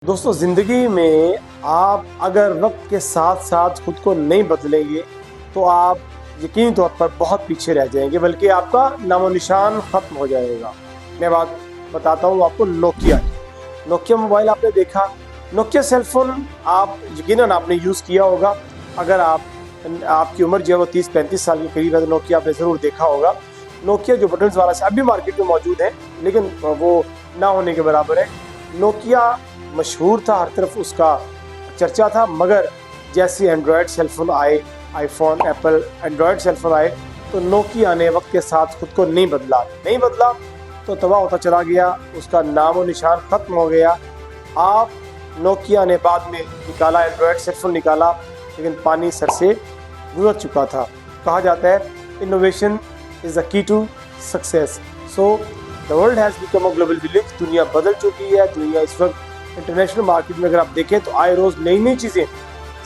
दोस्तों, ज़िंदगी में आप अगर वक्त के साथ साथ खुद को नहीं बदलेंगे तो आप यकीनी तौर पर बहुत पीछे रह जाएंगे, बल्कि आपका नामो निशान ख़त्म हो जाएगा। मैं बात बताता हूँ आपको नोकिया की। नोकिया मोबाइल आपने देखा, नोकिया सेलफोन आप यकीनन आपने यूज़ किया होगा। अगर आपकी उम्र जो है वो 30-35 साल के करीब है तो नोकिया आपने ज़रूर देखा होगा। नोकिया जो बटन्स वाला से अभी मार्केट में मौजूद है, लेकिन वो ना होने के बराबर है। नोकिया मशहूर था, हर तरफ उसका चर्चा था, मगर जैसे एंड्रॉयड सेलफोन आए, आईफोन, एप्पल एंड्रॉयड सेलफोन आए, तो नोकिया ने वक्त के साथ खुद को नहीं बदला तो तबाह होता चला गया, उसका नामो निशान ख़त्म हो गया। आप नोकिया ने बाद में निकाला, एंड्रॉयड सेलफोन निकाला, लेकिन पानी सर से गुजर चुका था। कहा जाता है innovation is the key to success. So the world has become a global village. दुनिया बदल चुकी है। दुनिया इस वक्त इंटरनेशनल मार्केट में अगर आप देखें तो आए रोज़ नई नई चीज़ें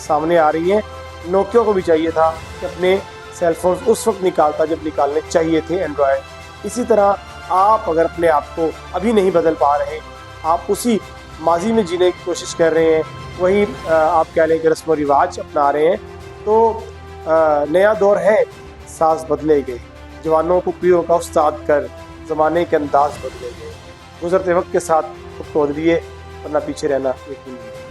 सामने आ रही हैं। नोकिया को भी चाहिए था कि अपने सेलफोन उस वक्त निकालता जब निकालने चाहिए थे एंड्रॉयड। इसी तरह आप अगर अपने आप को अभी नहीं बदल पा रहे, आप उसी माजी में जीने की कोशिश कर रहे हैं, वही आप कह लें कि रस्म व रिवाज अपना रहे हैं, तो नया दौर है, साज बदले गए। जवानों को पीरों का उस्ताद कर ज़माने के अंदाज बदले गए। गुज़रते वक्त के साथ खुद को बदलिए, वरना पीछे रहना यकीन नहीं।